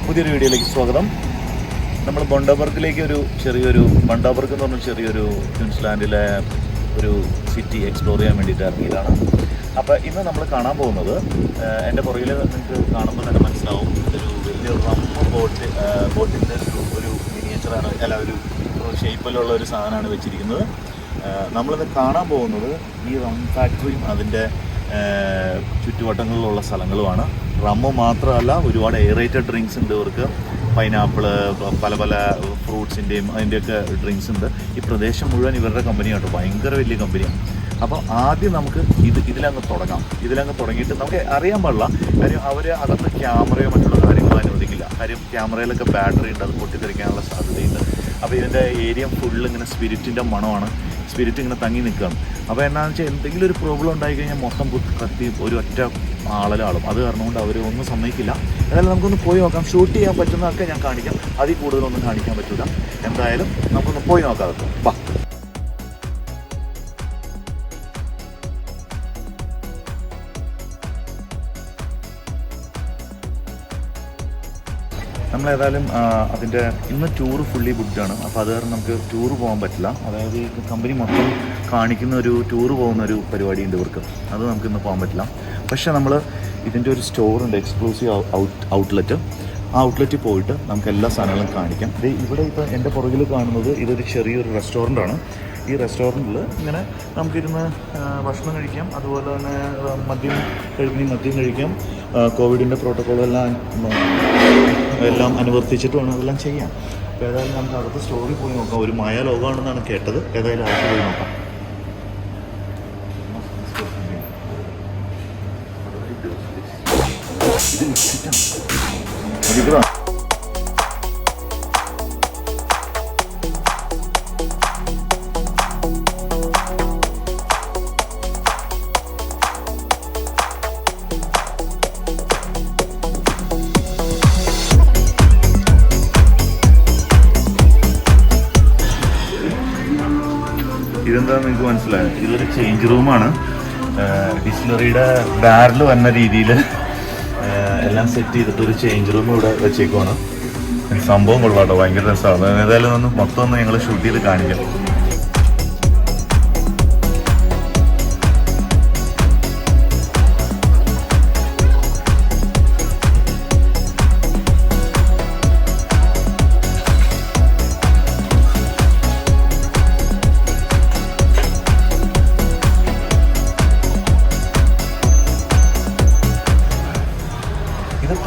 പുതിയൊരു വീഡിയോയിലേക്ക് സ്വാഗതം. നമ്മൾ ബൊണ്ടബർഗിലേക്ക് ബൊണ്ടബർഗ് എന്ന് പറഞ്ഞ ചെറിയൊരു ക്വീൻസ്ലാൻഡിലെ ഒരു സിറ്റി എക്സ്പ്ലോർ ചെയ്യാൻ വേണ്ടിയിട്ട് ഇറങ്ങിയതാണ്. അപ്പോൾ ഇന്ന് നമ്മൾ കാണാൻ പോകുന്നത്, എൻ്റെ പുറകിൽ നിങ്ങൾക്ക് കാണുമ്പോൾ തന്നെ മനസ്സിലാവും, ഇതൊരു വലിയ ബോട്ടിൻ്റെ ഒരു മിനിയേച്ചറാണ്, ഒരു ഷേപ്പിലുള്ള ഒരു സാധനമാണ് വെച്ചിരിക്കുന്നത്. നമ്മളിന്ന് കാണാൻ പോകുന്നത് ഈ റം ഫാക്ടറിയും അതിൻ്റെ ചുറ്റുവട്ടങ്ങളിലുള്ള സ്ഥലങ്ങളുമാണ്. റമ്മ് മാത്രമല്ല, ഒരുപാട് എയറേറ്റഡ് ഡ്രിങ്ക്സ് ഉണ്ട് ഇവർക്ക്. പൈനാപ്പിള്, പല പല ഫ്രൂട്ട്സിൻ്റെയും അതിൻ്റെയൊക്കെ ഡ്രിങ്ക്സ് ഉണ്ട്. ഈ പ്രദേശം മുഴുവൻ ഇവരുടെ കമ്പനിയാണ്, ഭയങ്കര വലിയ കമ്പനിയാണ്. അപ്പോൾ ആദ്യം നമുക്ക് ഇതിലങ്ങ് തുടങ്ങിയിട്ട് നമുക്ക് അറിയാൻ പാടില്ല. കാര്യം അവർ അകത്ത് ക്യാമറയോ മറ്റുള്ള കാര്യങ്ങളോ അനുവദിക്കില്ല. കാര്യം ക്യാമറയിലൊക്കെ ബാറ്ററി ഉണ്ട്, അത് പൊട്ടിത്തെറിക്കാനുള്ള സാധ്യതയുണ്ട്. അപ്പോൾ ഇതിൻ്റെ ഏരിയ ഫുള്ള് ഇങ്ങനെ സ്പിരിറ്റിൻ്റെ മണമാണ്, സ്പിരിറ്റ് ഇങ്ങനെ തങ്ങി നിൽക്കുകയാണ്. അപ്പോൾ എന്താണെന്ന് വെച്ചാൽ എന്തെങ്കിലും ഒരു പ്രോബ്ലം ഉണ്ടായിക്കഴിഞ്ഞാൽ മൊത്തം കത്തി ഒരു ഒറ്റ ആളാളും. അത് കാരണം കൊണ്ട് അവർ ഒന്നും സമ്മതിക്കില്ല. എന്തായാലും നമുക്കൊന്ന് പോയി നോക്കാം. ഷൂട്ട് ചെയ്യാൻ പറ്റുന്നതൊക്കെ ഞാൻ കാണിക്കാം, അതിൽ കൂടുതലൊന്നും കാണിക്കാൻ പറ്റില്ല. എന്തായാലും നമുക്കൊന്ന് പോയി നോക്കാം. വാ. നമ്മളേതായാലും അതിൻ്റെ ഇന്ന് ടൂറ് ഫുള്ളി ബുക്ക്ഡാണ്. അപ്പോൾ അത് കാരണം നമുക്ക് ടൂറ് പോകാൻ പറ്റില്ല. അതായത് കമ്പനി മൊത്തം കാണിക്കുന്ന ഒരു ടൂറ് പോകുന്ന ഒരു പരിപാടിയുണ്ട് ഇവർക്ക്. അത് നമുക്കിന്ന് പോകാൻ പറ്റില്ല. പക്ഷേ നമ്മൾ ഇതിൻ്റെ ഒരു സ്റ്റോറുണ്ട്, എക്സ്ക്ലൂസീവ് ഔട്ട്ലെറ്റ്. ആ ഔട്ട്ലെറ്റിൽ പോയിട്ട് നമുക്ക് എല്ലാ സാധനങ്ങളും കാണിക്കാം. ഇവിടെ ഇപ്പോൾ എൻ്റെ പുറകിൽ കാണുന്നത് ഇതൊരു ചെറിയൊരു റെസ്റ്റോറൻ്റാണ്. ഈ റെസ്റ്റോറൻറ്റിൽ ഇങ്ങനെ നമുക്കിരുന്ന് ഭക്ഷണം കഴിക്കാം, അതുപോലെ തന്നെ മദ്യം കഴിക്കാം. കോവിഡിൻ്റെ പ്രോട്ടോക്കോളെല്ലാം അനുവർത്തിച്ചിട്ട് വേണം അതെല്ലാം ചെയ്യാം. അപ്പോൾ ഏതായാലും നമുക്ക് അകത്ത് സ്റ്റോറിൽ പോയി നോക്കാം. ഒരു മായ ലോകമാണെന്നാണ് കേട്ടത്. ഏതായാലും അകത്ത് പോയി നോക്കാം. ഇതെന്താണെന്ന് നിങ്ങൾക്ക് മനസ്സിലായോ? ഇതൊരു ചേഞ്ച് റൂമാണ്. ഡിസ്റ്റിലറിയുടെ ബാരൽ വന്ന രീതിയിൽ എല്ലാം സെറ്റ് ചെയ്തിട്ട് ഒരു ചേഞ്ച് റൂം ഇവിടെ വെച്ചേക്കുവാണ്. സംഭവം കൊള്ളാട്ടോ, ഭയങ്കര രസമാണ്. ഏതായാലും മൊത്തം ഞങ്ങൾ ഷൂട്ട് ചെയ്ത് കാണിക്കാം.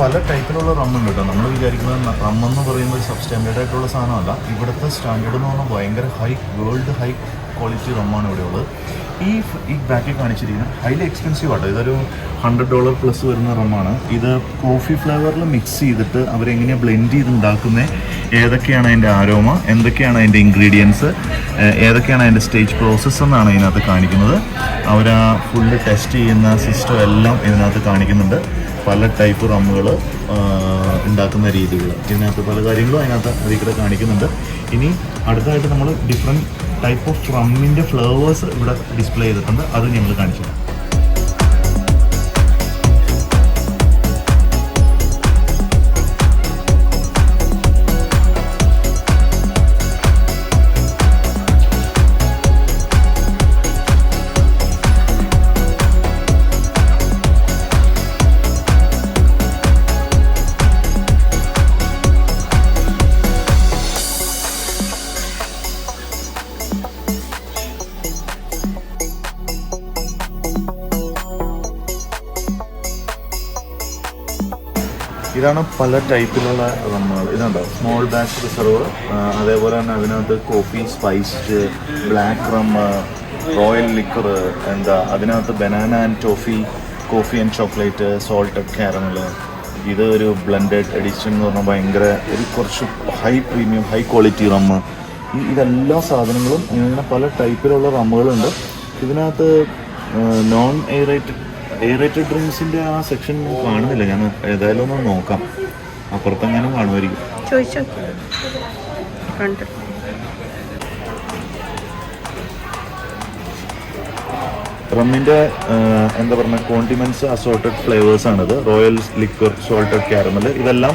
പല ടൈപ്പിലുള്ള റമ്മുണ്ട് കേട്ടോ. നമ്മൾ വിചാരിക്കുന്നത് റമ്മെന്ന് പറയുമ്പോൾ സബ്സ്റ്റാൻഡേർഡ് ആയിട്ടുള്ള സാധനമല്ല. ഇവിടുത്തെ സ്റ്റാൻഡേർഡ് എന്ന് പറഞ്ഞാൽ ഭയങ്കര വേൾഡ് ഹൈ ക്വാളിറ്റി റമ്മാണ് ഇവിടെ ഉള്ളത്. ഈ ബാക്കിൽ കാണിച്ചിരിക്കുന്നത് ഹൈലി എക്സ്പെൻസീവ് ആട്ടോ. ഇതൊരു $100 പ്ലസ് വരുന്ന റമ്മാണ്. ഇത് കോഫി ഫ്ലേവറിൽ മിക്സ് ചെയ്തിട്ട് അവരെങ്ങനെയാണ് ബ്ലെൻഡ് ചെയ്ത് ഉണ്ടാക്കുന്നത്, ഏതൊക്കെയാണ് അതിൻ്റെ ആരോമ, എന്തൊക്കെയാണ് അതിൻ്റെ ഇൻഗ്രീഡിയൻസ്, ഏതൊക്കെയാണ് അതിൻ്റെ സ്റ്റേജ് പ്രോസസ്സ് എന്നാണ് ഇതിനകത്ത് കാണിക്കുന്നത്. അവർ ആ ഫുള്ള് ടെസ്റ്റ് ചെയ്യുന്ന സിസ്റ്റം എല്ലാം ഇതിനകത്ത് കാണിക്കുന്നുണ്ട്. പല ടൈപ്പ് റമ്മുകൾ ഉണ്ടാക്കുന്ന രീതികൾ ഇതിനകത്ത് പല കാര്യങ്ങളും അതിനകത്ത് അതിൽ കൂടെ കാണിക്കുന്നുണ്ട്. ഇനി അടുത്തതായിട്ട് നമ്മൾ ഡിഫറെൻറ്റ് ടൈപ്പ് ഓഫ് റമ്മിൻ്റെ ഫ്ലേവേഴ്സ് ഇവിടെ ഡിസ്പ്ലേ ചെയ്തിട്ടുണ്ട്. അത് ഞങ്ങൾ കാണിച്ചു തരാം. ഇതാണ് പല ടൈപ്പിലുള്ള റമ്മുകൾ. ഇതുണ്ടോ, സ്മോൾ ബാച്ച് റിസർവ്, അതേപോലെ തന്നെ അതിനകത്ത് coffee spiced, black rum, royal liquor, അതിനകത്ത് banana and toffee, coffee and chocolate, salted caramel. ഇത് ഒരു ബ്ലെൻഡഡ് എഡിഷൻ എന്ന് പറഞ്ഞാൽ ഭയങ്കര കുറച്ച് high premium high quality rum. ഇതെല്ലാ സാധനങ്ങളും ഇങ്ങനെ പല ടൈപ്പിലുള്ള റമ്മുകളുണ്ട്. ഇതിനകത്ത് നോൺ എയറേറ്റഡ് ഡ്രിങ്ക്സിൻ്റെ ആ സെക്ഷൻ കാണുന്നില്ല. ഞാൻ ഏതായാലും ഒന്ന് നോക്കാം, അപ്പുറത്തെങ്ങാനും കാണുമായിരിക്കും. റമ്മിൻ്റെ എന്താ പറയുക കോണ്ടിമെൻറ്റ്സ് അസോർട്ടഡ് ഫ്ലേവേഴ്സാണിത്. റോയൽ ലിക്വർ, സോൾട്ടഡ് കാരമൽ, ഇതെല്ലാം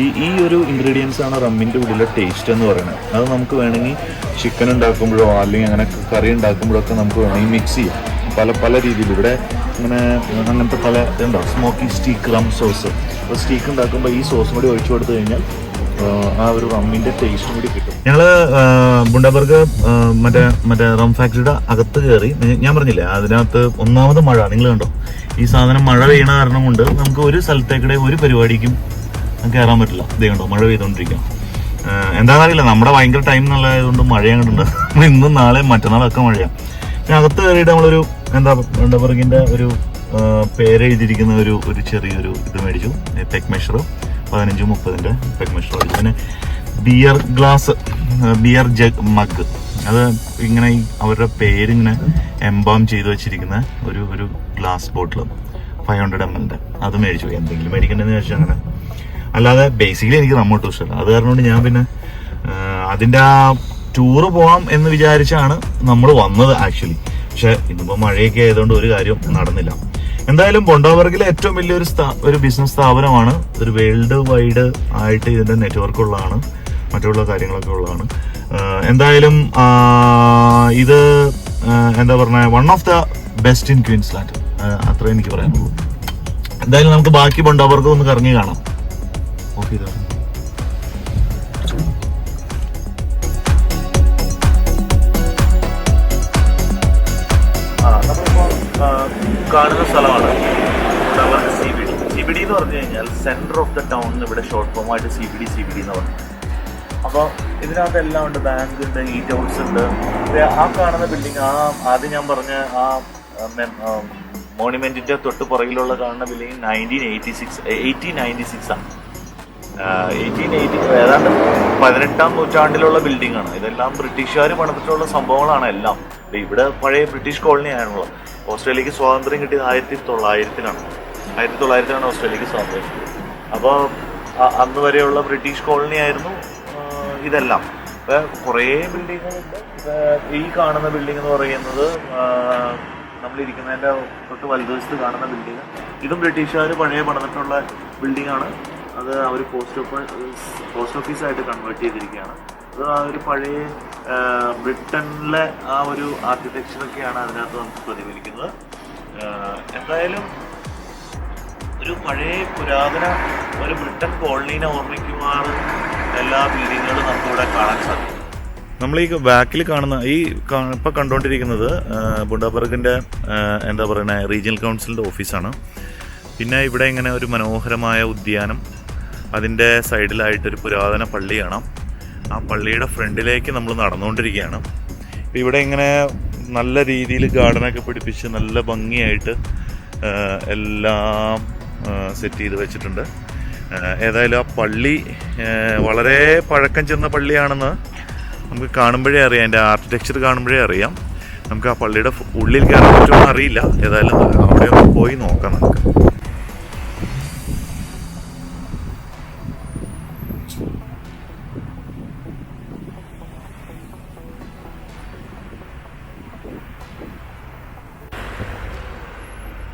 ഈ ഒരു ഇൻഗ്രീഡിയൻസ് ആണ് റമ്മിൻ്റെ ഉള്ളിലെ ടേസ്റ്റ് എന്ന് പറയുന്നത്. അത് നമുക്ക് വേണമെങ്കിൽ ചിക്കൻ ഉണ്ടാക്കുമ്പോഴോ അല്ലെങ്കിൽ അങ്ങനെ കറി ഉണ്ടാക്കുമ്പോഴൊക്കെ നമുക്ക് വേണമെങ്കിൽ മിക്സ് ചെയ്യാം പല രീതിയിൽ. ഇവിടെ ഇങ്ങനെ അങ്ങനത്തെ പല ഇതുണ്ടാവും. Smoky steak rum sauce. അപ്പോൾ സ്റ്റീക്ക് ഉണ്ടാക്കുമ്പോൾ ഈ സോസും കൂടി ഒഴിച്ചു കൊടുത്തു കഴിഞ്ഞാൽ ആ ഒരു റമ്മിൻ്റെ ടേസ്റ്റും കൂടി കിട്ടും. ഞങ്ങൾ ബുണ്ടബർഗ് മറ്റേ റം ഫാക്ടറിയുടെ അകത്ത് കയറി. ഞാൻ പറഞ്ഞില്ലേ അതിനകത്ത് ഒന്നാമത് മഴ, നിങ്ങൾ കണ്ടോ ഈ സാധനം മഴ പെയ്യണ കാരണം കൊണ്ട് നമുക്ക് ഒരു സ്ഥലത്തേക്കിടെ ഒരു പരിപാടിക്കും കയറാൻ പറ്റില്ല. ഇതേ കണ്ടോ മഴ പെയ്തുകൊണ്ടിരിക്കാം. എന്താണെന്നറിയില്ല, നമ്മുടെ ഭയങ്കര ടൈം എന്നുള്ളതായതുകൊണ്ട് മഴ അങ്ങോട്ടുണ്ട്. ഇന്നും നാളെയും മറ്റന്നാളൊക്കെ മഴയാണ്. പിന്നെ അകത്ത് കയറിയിട്ട് നമ്മളൊരു ബുണ്ടബർഗിൻ്റെ ഒരു പേരെഴുതിയിരിക്കുന്ന ഒരു ചെറിയൊരു ഇത് മേടിച്ചു. പെഗ് മെഷർ 15-30 പെഗ് മെഷർ മേടിച്ചു. പിന്നെ ബിയർ ജഗ് മഗ്, അത് ഇങ്ങനെ അവരുടെ പേരിങ്ങനെ എംബാം ചെയ്ത് വെച്ചിരിക്കുന്ന ഒരു ഗ്ലാസ് ബോട്ടിൽ 500 ml അത് മേടിച്ചു. എന്തെങ്കിലും മേടിക്കണ്ടെന്ന് ചോദിച്ചാൽ അങ്ങനെ. അല്ലാതെ ബേസിക്കലി എനിക്ക് റമ്മോട്ടും ഇഷ്ടമല്ല. അത് കാരണം കൊണ്ട് ഞാൻ പിന്നെ അതിൻ്റെ ആ ടൂറ് പോകാം എന്ന് വിചാരിച്ചാണ് നമ്മൾ വന്നത് ആക്ച്വലി. പക്ഷെ ഇന്നിപ്പോൾ മഴയൊക്കെ ആയതുകൊണ്ട് ഒരു കാര്യം നടന്നില്ല. എന്തായാലും ബുണ്ടബർഗിലെ ഏറ്റവും വലിയൊരു ബിസിനസ് സ്ഥാപനമാണ്. ഒരു വേൾഡ് വൈഡ് ആയിട്ട് ഇതിൻ്റെ നെറ്റ്വർക്ക് ഉള്ളതാണ്, മറ്റുള്ള കാര്യങ്ങളൊക്കെ ഉള്ളതാണ്. എന്തായാലും ഇത് എന്താ പറഞ്ഞ one of the best in Queensland, അത്രേ എനിക്ക് പറയാനുള്ളൂ. എന്തായാലും നമുക്ക് ബാക്കി ബുണ്ടബർഗ് ഒന്ന് കറങ്ങി കാണാം. ഓക്കെ, കാണുന്ന സ്ഥലമാണ് CBD എന്ന് പറഞ്ഞു കഴിഞ്ഞാൽ സെന്റർ ഓഫ് ദ ടൗൺ. ഇവിടെ ഷോർട്ട് ഫോം ആയിട്ട് CBD എന്ന് പറഞ്ഞു. അപ്പോൾ ഇതിനകത്ത് എല്ലാം ഉണ്ട്. ബാങ്ക് ഉണ്ട്, ഈറ്റ് ഹൗസ് ഉണ്ട്. ആ കാണുന്ന ബിൽഡിംഗ്, ആദ്യം ഞാൻ പറഞ്ഞ ആ മോണുമെന്റിന്റെ തൊട്ട് പുറകിലുള്ള കാണുന്ന ബിൽഡിംഗ് 1896 ആണ്. 1880 ഏതാണ്ട് 18ാം നൂറ്റാണ്ടിലുള്ള ബിൽഡിംഗ് ആണ്. ഇതെല്ലാം ബ്രിട്ടീഷുകാർ പണിതിട്ടുള്ള സംഭവങ്ങളാണ് എല്ലാം. ഇവിടെ പഴയ ബ്രിട്ടീഷ് കോളനി ആണുള്ളത്. ഓസ്ട്രേലിയക്ക് സ്വാതന്ത്ര്യം കിട്ടിയത് 1900-ലാണ്. 1900-ലാണ് ഓസ്ട്രേലിയക്ക് സ്വാതന്ത്ര്യം കിട്ടിയത്. അപ്പോൾ അന്ന് വരെയുള്ള ബ്രിട്ടീഷ് കോളനി ആയിരുന്നു ഇതെല്ലാം. കുറേ ബിൽഡിങ്ങുകളുണ്ട്. ഈ കാണുന്ന ബിൽഡിംഗ് എന്ന് പറയുന്നത് നമ്മളിരിക്കുന്നതിൻ്റെ തൊട്ട് വലതുവശത്ത് കാണുന്ന ബിൽഡിംഗ്, ഇതും ബ്രിട്ടീഷുകാർ പഴയ പണിതിട്ടുള്ള ബിൽഡിംഗ് ആണ്. അത് അവർ പോസ്റ്റ് ഓഫീസായിട്ട് കൺവേർട്ട് ചെയ്തിരിക്കുകയാണ്. അത് ആ ഒരു പഴയ ബ്രിട്ടനിലെ ആ ഒരു ആർക്കിടെക്ചറൊക്കെയാണ് അതിനകത്ത് നമുക്ക് പ്രതിഫലിക്കുന്നത്. എന്തായാലും ഒരു പഴയ പുരാതന ഒരു ബ്രിട്ടൻ കോളനീനെ ഓർമ്മിക്കുമാർ എല്ലാ ബിൽഡിങ്ങുകളും നമുക്കിവിടെ കാണാൻ സാധിക്കും. നമ്മൾ ഈ ബാക്കിൽ കാണുന്ന ഇപ്പോൾ കണ്ടുകൊണ്ടിരിക്കുന്നത് ബുണ്ടബർഗിൻ്റെ എന്താ പറയുക റീജിയണൽ കൗൺസിലിൻ്റെ ഓഫീസാണ്. പിന്നെ ഇവിടെ ഇങ്ങനെ ഒരു മനോഹരമായ ഉദ്യാനം, അതിൻ്റെ സൈഡിലായിട്ടൊരു പുരാതന പള്ളി കാണാം. ആ പള്ളിയുടെ ഫ്രണ്ടിലേക്ക് നമ്മൾ നടന്നുകൊണ്ടിരിക്കുകയാണ്. ഇവിടെ ഇങ്ങനെ നല്ല രീതിയിൽ ഗാർഡനൊക്കെ പിടിപ്പിച്ച് നല്ല ഭംഗിയായിട്ട് എല്ലാം സെറ്റ് ചെയ്ത് വെച്ചിട്ടുണ്ട്. ഏതായാലും ആ പള്ളി വളരെ പഴക്കം ചെന്ന പള്ളിയാണെന്ന് നമുക്ക് കാണുമ്പോഴേ അറിയാം. അതിൻ്റെ ആർക്കിടെക്ചർ കാണുമ്പോഴേ അറിയാം. നമുക്ക് ആ പള്ളിയുടെ ഉള്ളിൽ കയറാൻ പറ്റുമെന്ന് അറിയില്ല. ഏതായാലും അവിടെ ഒന്ന് പോയി നോക്കാം നമുക്ക്.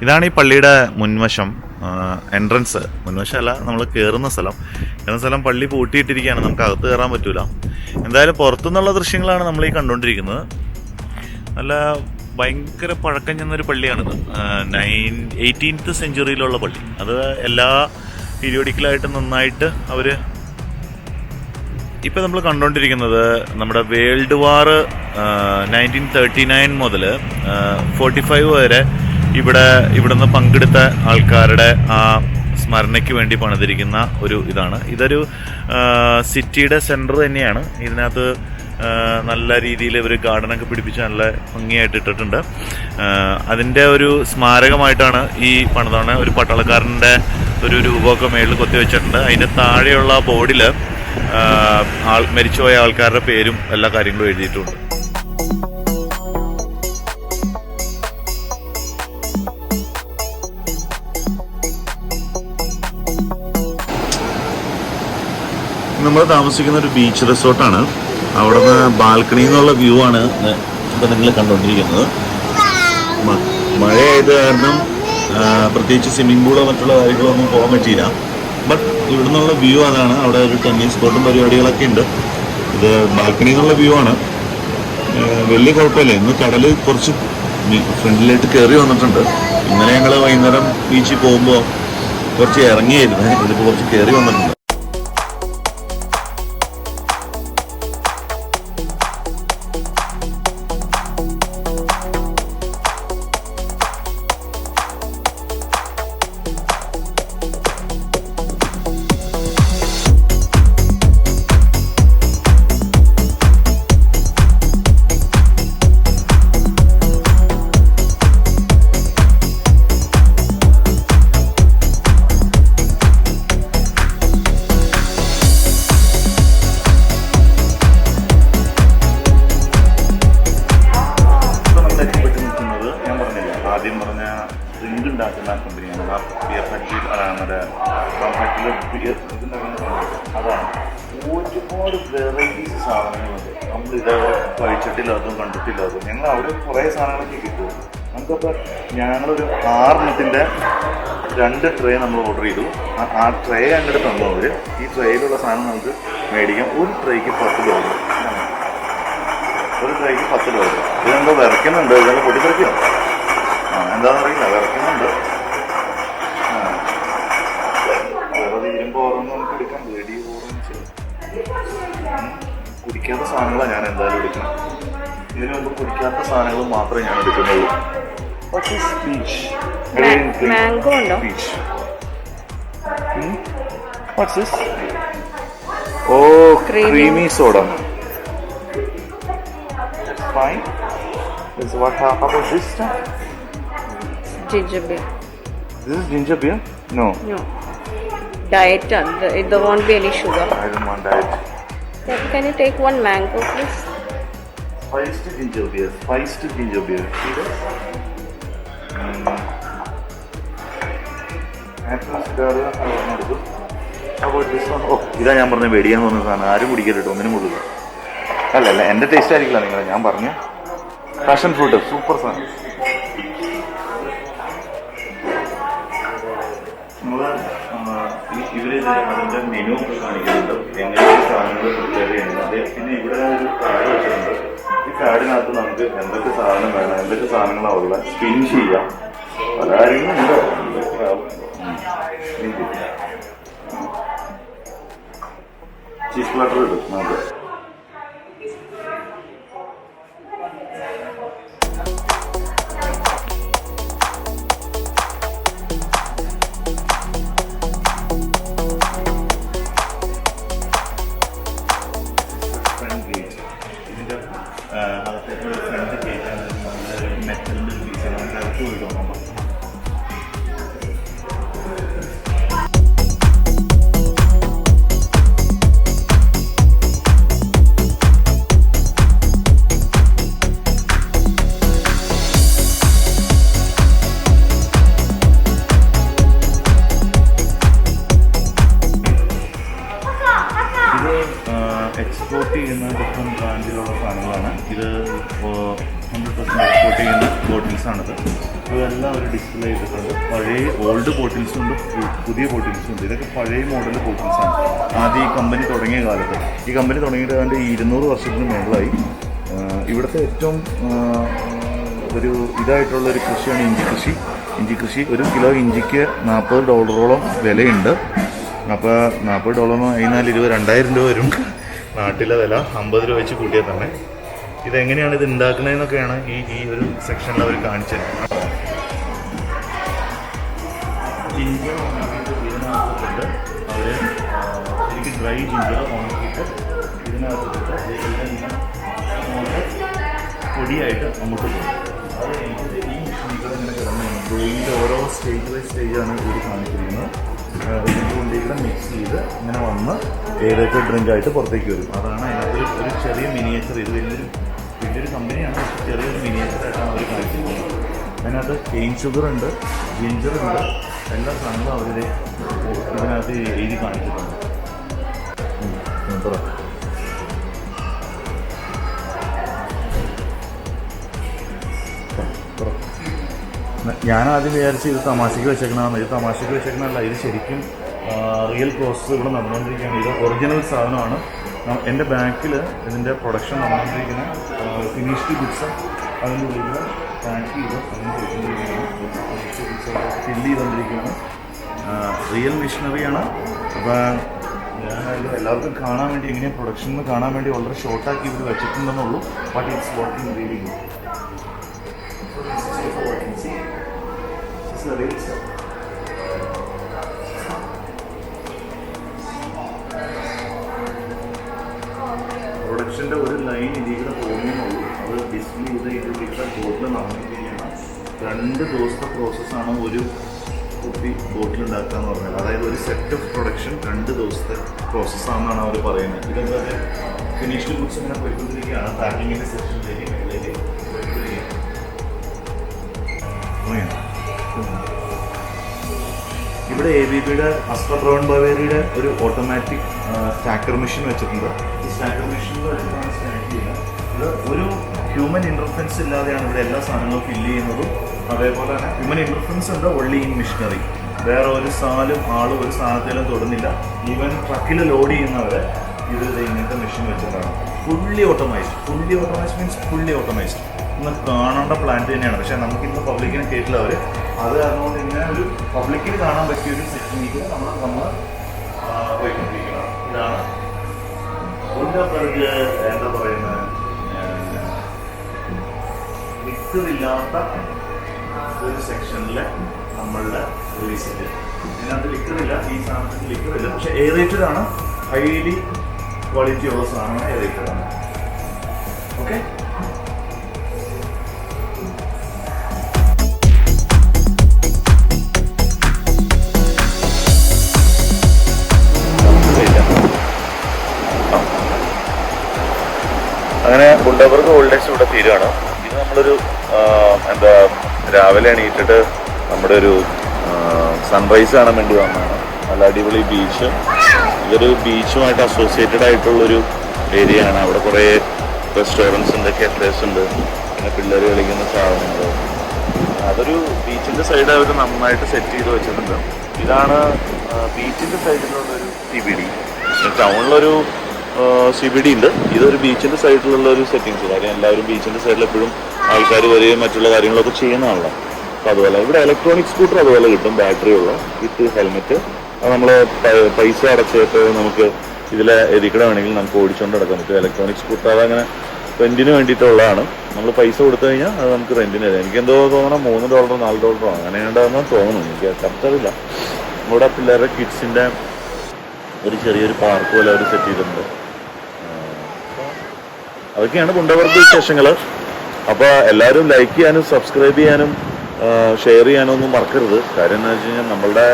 ഇതാണ് ഈ പള്ളിയുടെ മുൻവശം, എൻട്രൻസ്. മുൻവശമല്ല, നമ്മൾ കയറുന്ന സ്ഥലം പള്ളി പൂട്ടിയിട്ടിരിക്കുകയാണ്. നമുക്ക് അകത്ത് കയറാൻ പറ്റൂല. എന്തായാലും പുറത്തുനിന്നുള്ള ദൃശ്യങ്ങളാണ് നമ്മൾ ഈ കണ്ടുകൊണ്ടിരിക്കുന്നത്. നല്ല ഭയങ്കര പഴക്കം ചെന്നൊരു പള്ളിയാണിത്. 18th സെഞ്ച്വറിയിലുള്ള പള്ളി. അത് എല്ലാ പീരിയോഡിക്കലായിട്ടും നന്നായിട്ട് അവർ ഇപ്പം നമ്മൾ കണ്ടുകൊണ്ടിരിക്കുന്നത് നമ്മുടെ വേൾഡ് വാർ 1939 മുതൽ 45 വരെ ഇവിടുന്ന് പങ്കെടുത്ത ആൾക്കാരുടെ ആ സ്മരണയ്ക്ക് വേണ്ടി പണിതിരിക്കുന്ന ഒരു ഇതാണ്. ഇതൊരു സിറ്റിയുടെ സെൻറ്റർ തന്നെയാണ്. ഇതിനകത്ത് നല്ല രീതിയിൽ ഇവർ ഗാർഡനൊക്കെ പിടിപ്പിച്ച് നല്ല ഭംഗിയായിട്ട് ഇട്ടിട്ടുണ്ട്. അതിൻ്റെ ഒരു സ്മാരകമായിട്ടാണ് ഈ പണിതാണ്. ഒരു പട്ടാളക്കാരൻ്റെ ഒരു രൂപമൊക്കെ മേളിൽ കൊത്തിവെച്ചിട്ടുണ്ട്. അതിൻ്റെ താഴെയുള്ള ബോർഡിൽ മരിച്ചുപോയ ആൾക്കാരുടെ പേരും എല്ലാ കാര്യങ്ങളും എഴുതിയിട്ടുണ്ട്. നമ്മൾ താമസിക്കുന്ന ഒരു ബീച്ച് റിസോർട്ടാണ്. അവിടെ നിന്ന് ബാൽക്കണിയിൽ നിന്നുള്ള വ്യൂ ആണ് ഇപ്പം നിങ്ങൾ കണ്ടുകൊണ്ടിരിക്കുന്നത്. മഴയായത് കാരണം പ്രത്യേകിച്ച് സ്വിമ്മിംഗ് പൂളോ മറ്റുള്ള കാര്യങ്ങളൊന്നും പോകാൻ പറ്റിയില്ല. ബട്ട് ഇവിടെ നിന്നുള്ള വ്യൂ അതാണ്. അവിടെ ഒരു ടെന്നീസ് കോർട്ടും പരിപാടികളൊക്കെ ഉണ്ട്. ഇത് ബാൽക്കണിയിൽ നിന്നുള്ള വ്യൂ ആണ്. വലിയ കുഴപ്പമില്ല. ഇന്ന് കടൽ കുറച്ച് ഫ്രണ്ടിലായിട്ട് കയറി വന്നിട്ടുണ്ട്. ഇന്നലെ ഞങ്ങൾ വൈകുന്നേരം ബീച്ചിൽ പോകുമ്പോൾ കുറച്ച് ഇറങ്ങിയായിരുന്നു. ഇതിപ്പോൾ കുറച്ച് കയറി വന്നിട്ടുണ്ട്. ഉണ്ടാക്കുന്ന കമ്പനിയാണ്. ബിയർ ഫാക്ടറി അതാണ്. ഒരുപാട് വെറൈറ്റീസ് സാധനങ്ങളുണ്ട്. നമ്മൾ ഇതേപോലെ കഴിച്ചിട്ടില്ലാത്തതും കണ്ടിട്ടില്ലാത്തതും. ഞങ്ങൾ അവിടെ കുറേ സാധനങ്ങളൊക്കെ കിട്ടും. നമുക്കപ്പോൾ ഞങ്ങളൊരു 6 2 ട്രേ നമ്മൾ ഓർഡർ ചെയ്തു. ആ ട്രേ അങ്ങോട്ട് തന്നു അവർ. ഈ ട്രേയിലുള്ള സാധനം നമുക്ക് മേടിക്കാം. ഒരു ട്രേക്ക് $10. ഒരു ട്രേക്ക് $10. ഇതെന്തോ വിറയ്ക്കുന്നുണ്ട്. ഇതെല്ലാം പൊട്ടിത്തെറിക്കോ? എന്താണെന്ന് അറിയില്ല, വിറയ്ക്കുന്നുണ്ട്. വേറെ ഇരുമ്പ് ഓരോന്നും നമുക്ക് എടുക്കാം. വെടി ഓറഞ്ച് കുടിക്കാത്ത സാധനങ്ങളാണ് ഞാൻ എന്തായാലും എടുക്കണം. ഇതിനു മുമ്പ് കുടിക്കാത്ത സാധനങ്ങൾ മാത്രമേ ഞാൻ എടുക്കുന്നുള്ളൂ. മാംഗോ ഉണ്ടോ? What's this? Oh, creamy soda. That's fine. How about this stuff? Ginger beer. This is ginger beer? No. Diet. There won't be any sugar. I don't want diet. Can you take one mango, please? Spiced ginger beer. Spiced ginger beer. See this? Apple cigar. How about this one? Oh, ഇതാ ഞാൻ പറഞ്ഞ വെടിയാന്ന് പറഞ്ഞ സാധനം. ആരും കുടിക്കരുത്, ഒന്നിനും കൊടുക്കുക. അല്ല എൻ്റെ ടേസ്റ്റ് ആയിരിക്കില്ല നിങ്ങൾ. ഞാൻ പറഞ്ഞ പാഷൻ ഫ്രൂട്ട് സൂപ്പർ സാധനം. ഇവര് അതിൻ്റെ മെനു ഒക്കെ കാണിക്കുന്നുണ്ട്, എങ്ങനെയൊക്കെ സാധനങ്ങൾ പ്രിപ്പയർ ചെയ്യുന്നത്. പിന്നെ ഇവിടെ ഒരു കാർഡ് വെച്ചിട്ടുണ്ട്. ഈ കാർഡിനകത്ത് നമുക്ക് എന്തൊക്കെ സാധനം വേണം, എന്തൊക്കെ സാധനങ്ങളാണ് ഉള്ളത്, സ്പിൻ ചെയ്യാം. പല കാര്യങ്ങളും ഉണ്ടോ. ചീസ് പ്ലാറ്റർ ഇടും നമുക്ക്. മെറ്റലിൻ്റെ ഒരു പീസാണ്. നമുക്ക് ഇറക്കി വിടും. എക്സ്പോർട്ട് ചെയ്യുന്ന ഡിഫറെൻറ്റ് ബ്രാൻഡിലുള്ള സാധനങ്ങളാണ്. ഇത് 100% എക്സ്പോർട്ട് ചെയ്യുന്ന ബോട്ടിൽസാണിത്. ഇതെല്ലാം ഒരു ഡിസ്പ്ലേ ചെയ്തിട്ടുണ്ട്. പഴയ ഓൾഡ് ബോട്ടിൽസും ഉണ്ട്, പുതിയ ബോട്ടിൽസും ഉണ്ട്. ഇതൊക്കെ പഴയ മോഡൽ ബോട്ടിൽസാണ്. ആദ്യം ഈ കമ്പനി തുടങ്ങിയ കാലത്ത്. ഈ കമ്പനി തുടങ്ങിയിട്ട് അതിൻ്റെ 200 വർഷത്തിന് മേളായി. ഇവിടുത്തെ ഏറ്റവും ഒരു ഇതായിട്ടുള്ളൊരു കൃഷിയാണ് ഇഞ്ചി കൃഷി. ഇഞ്ചി കൃഷി 1 കിലോ ഇഞ്ചിക്ക് $40 വിലയുണ്ട്. അപ്പോൾ $40 കഴിഞ്ഞാൽ 2000 രൂപ വരും. നാട്ടിലെ വില 50 രൂപ വെച്ച് കൂട്ടിയാൽ തന്നെ. ഇതെങ്ങനെയാണ് ഇത് ഉണ്ടാക്കുന്നതെന്നൊക്കെയാണ് ഈ ഒരു സെക്ഷനിൽ അവർ കാണിച്ചത്. ജിഞ്ചർ ഉണക്കിയിട്ട് ഇതിനകത്തിട്ട് അവർ ശരിക്കും ഡ്രൈ ജിഞ്ചർ ഉണക്കിയിട്ട് ഇതിനകത്തിട്ട് പൊടിയായിട്ട് അങ്ങോട്ട് പോകും. അത് കഴിഞ്ഞിട്ട് ഈ ജിഞ്ചർ ഇങ്ങനെ കിടന്നു ബ്രൂയിൻ്റെ ഓരോ സ്റ്റേജ് ബൈ സ്റ്റേജാണ് ഇത് കാണിച്ചിരിക്കുന്നത്. ഇതിൻ്റെ കൊണ്ടിവിടെ മിക്സ് ചെയ്ത് ഇങ്ങനെ വന്ന് ഏതൊക്കെ ഡ്രിങ്കായിട്ട് പുറത്തേക്ക് വരും. അതാണ് അതിനകത്ത് ഒരു ചെറിയ മിനിയേച്ചർ. ഇത് വലിയൊരു കമ്പനിയാണ്. ചെറിയൊരു മിനിയേച്ചറായിട്ടാണ് അവർ കാണിച്ചിരിക്കുന്നത്. അതിനകത്ത് കെയിൻ ഷുഗർ ഉണ്ട്, ജിഞ്ചർ ഉണ്ട്, എല്ലാ സാധനങ്ങളും അവർ ഇതിനകത്ത് എഴുതി കാണിച്ചിട്ടുണ്ട്. ഞാൻ ആദ്യം വിചാരിച്ച് ഇത് തമാശയ്ക്ക് വെച്ചേക്കണമെന്ന്. ഇത് തമാശയ്ക്ക് വെച്ചേക്കണമല്ല, ഇത് ശരിക്കും റിയൽ പ്രോസസ്സ് ഇവിടെ നടന്നുകൊണ്ടിരിക്കുകയാണ്. ഇത് ഒറിജിനൽ സാധനമാണ്. എൻ്റെ ബാക്കിൽ ഇതിൻ്റെ പ്രൊഡക്ഷൻ നടന്നുകൊണ്ടിരിക്കുന്ന ഫിനിഷ്ഡ് ഗുഡ്സ് അതിൻ്റെ ഉള്ളിൽ പാക്ക് ചെയ്ത് അതിന് ചെയ്തുകൊണ്ടിരിക്കുകയാണ്. ഫില്ല് ചെയ്തുകൊണ്ടിരിക്കുകയാണ്. റിയൽ മിഷനറിയാണ്. അപ്പോൾ ഞാൻ എല്ലാവർക്കും കാണാൻ വേണ്ടി എങ്ങനെയാണ് പ്രൊഡക്ഷൻ എന്ന് കാണാൻ വേണ്ടി വളരെ ഷോർട്ടാക്കി ഇവർ വെച്ചിട്ടുണ്ടെന്നുള്ളൂ. But it's working really good. പ്രൊഡക്ഷൻ്റെ ഒരു ലൈൻ ഇതിലൂടെ പോകുന്നുള്ളൂ. അത് ഡിസ്പ്ലേ ചെയ്ത് ഇതിലൂടെ ബോട്ടിൽ നടന്നിരിക്കുകയാണ്. 2 ദിവസത്തെ പ്രോസസ്സാണ് ഒരു കുപ്പി ബോട്ടിൽ ഉണ്ടാക്കുക എന്ന് പറഞ്ഞാൽ. അതായത് ഒരു സെറ്റ് ഓഫ് പ്രൊഡക്ഷൻ 2 ദിവസത്തെ പ്രോസസ്സാണെന്നാണ് അവർ പറയുന്നത്. ഇതെന്താ ഫിനിഷ്ഡ് ഗുഡ്സ് ഇങ്ങനെ പോയിക്കൊണ്ടിരിക്കുകയാണ്. പാക്കിങ്ങിൻ്റെ സെക്ഷനിലേക്ക് മേളിലേക്ക് പോയിക്കൊണ്ടിരിക്കുകയാണ്. ഇവിടെ ABBയുടെ ഹസ്ബർ ബ്രൗൺ ബവേറിയുടെ ഒരു ഓട്ടോമാറ്റിക് സ്റ്റാക്കർ മെഷീൻ വെച്ചിട്ടുണ്ട്. ഈ സ്റ്റാക്കർ മെഷീനിൽ വെച്ചിട്ടാണ് സ്റ്റാക്ക് ചെയ്യുന്നത്. ഇത് ഒരു ഹ്യൂമൻ ഇൻ്റർഫറൻസ് ഇല്ലാതെയാണ് ഇവിടെ എല്ലാ സാധനങ്ങളും ഫില്ല് ചെയ്യുന്നതും. അതേപോലെ തന്നെ ഹ്യൂമൻ ഇൻ്റർഫറൻസ് ഉണ്ട് ഓൺലി ഇൻ മിഷനറി. വേറെ ഒരു ആളും ഒരു സാധനത്തിലും തൊടുന്നില്ല. ഈവൻ ട്രക്കിൽ ലോഡ് ചെയ്യുന്നവരെ ഇത് ഇങ്ങനത്തെ മെഷീൻ വെച്ചിട്ടാണ്. Fully automised means fully automised. ഇന്ന് കാണേണ്ട പ്ലാന്റ് തന്നെയാണ്. പക്ഷേ നമുക്കിന്ന് പബ്ലിക്കിനെ കേട്ടില്ല അവർ. അത് കാരണം കൊണ്ട് ഇങ്ങനെ ഒരു പബ്ലിക്കിന് കാണാൻ പറ്റിയ ഒരു സെറ്റിലേക്ക് നമ്മൾ പോയിക്കൊണ്ടിരിക്കണം. ഇതാണ് ബുണ്ടബർഗ് എന്താ പറയുന്നത്, ലിക്വറില്ലാത്ത ഒരു സെക്ഷനിലെ നമ്മളുടെ റിലീസിൻ്റെ. ഇതിനകത്ത് ലിക്വറില്ല, ഈ സാധനത്തിന് ലിക്വറില്ല. പക്ഷേ എയറേറ്റഡ് ആണ്. ഹൈലി ക്വാളിറ്റി ഉള്ള സാധനമാണ്, എയറേറ്റഡ് ആണ്. ഓക്കെ. അങ്ങനെ ബുണ്ടബർഗ് ഓൾഡേഴ്സ് ഇവിടെ തീരുകയാണ്. ഇത് നമ്മളൊരു എന്താ രാവിലെ എണീറ്റിട്ട് നമ്മുടെ ഒരു സൺറൈസ് കാണാൻ വേണ്ടി വന്നതാണ്. നല്ല അടിപൊളി ബീച്ച്. ഇതൊരു ബീച്ചുമായിട്ട് അസോസിയേറ്റഡ് ആയിട്ടുള്ളൊരു ഏരിയ ആണ്. അവിടെ കുറേ റെസ്റ്റോറൻറ്റ്സ് ഉണ്ട്, കഫേസ് ഉണ്ട്, പിന്നെ പിള്ളേർ കളിക്കുന്ന സാധനങ്ങൾ. അതൊരു ബീച്ചിൻ്റെ സൈഡ് അവർ നന്നായിട്ട് സെറ്റ് ചെയ്ത് വെച്ചിട്ടുണ്ട്. ഇതാണ് ബീച്ചിൻ്റെ സൈഡിലുള്ളൊരു CBD. ടൗണിലൊരു CBD ഉണ്ട്. ഇതൊരു ബീച്ചിൻ്റെ സൈഡിലുള്ള ഒരു സെറ്റിങ്സ്. കാര്യം എല്ലാവരും ബീച്ചിൻ്റെ സൈഡിൽ എപ്പോഴും ആൾക്കാർ വരികയും മറ്റുള്ള കാര്യങ്ങളൊക്കെ ചെയ്യുന്നതാണല്ലോ. അപ്പോൾ അതുപോലെ ഇവിടെ ഇലക്ട്രോണിക് സ്കൂട്ടർ അതുപോലെ കിട്ടും, ബാറ്ററി ഉള്ള, വിത്ത് ഹെൽമെറ്റ്. അത് നമ്മൾ പൈസ അടച്ചിട്ട് നമുക്ക് ഇതിലെ എതിക്കടെ വേണമെങ്കിൽ നമുക്ക് ഓടിച്ചുകൊണ്ട് നടക്കാൻ പറ്റും. ഇലക്ട്രോണിക് സ്കൂട്ടർ അതങ്ങനെ റെൻറ്റിന് വേണ്ടിയിട്ടുള്ളതാണ്. നമ്മൾ പൈസ കൊടുത്തു കഴിഞ്ഞാൽ അത് നമുക്ക് റെൻറ്റിന് തരാം. എനിക്കെന്തോ തോന്നണം $3 $4 അങ്ങനെ ഉണ്ടെന്ന് തോന്നുന്നു, എനിക്ക് കറക്റ്ററിയില്ല. ഇവിടെ പിള്ളേരുടെ കിഡ്സിൻ്റെ ഒരു ചെറിയൊരു പാർക്ക് പോലെ അവർ സെറ്റ് ചെയ്തിട്ടുണ്ട്. അതൊക്കെയാണ് ബുണ്ടബർഗ് വിശേഷങ്ങൾ. അപ്പോൾ എല്ലാവരും ലൈക്ക് ചെയ്യാനും സബ്സ്ക്രൈബ് ചെയ്യാനും ഷെയർ ചെയ്യാനും ഒന്നും മറക്കരുത്. കാര്യം എന്താണെന്ന് വെച്ച് കഴിഞ്ഞാൽ നമ്മളുടെ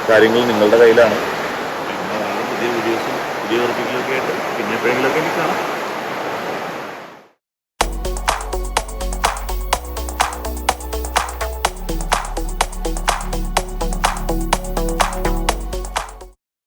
കാര്യങ്ങൾ നിങ്ങളുടെ കയ്യിലാണ്. പിന്നെ പുതിയ വീഡിയോസും പുതിയ ഉറപ്പിക്കലൊക്കെ ആയിട്ട് പിന്നെ എപ്പോഴെങ്കിലുമൊക്കെ എനിക്ക് കാണാം.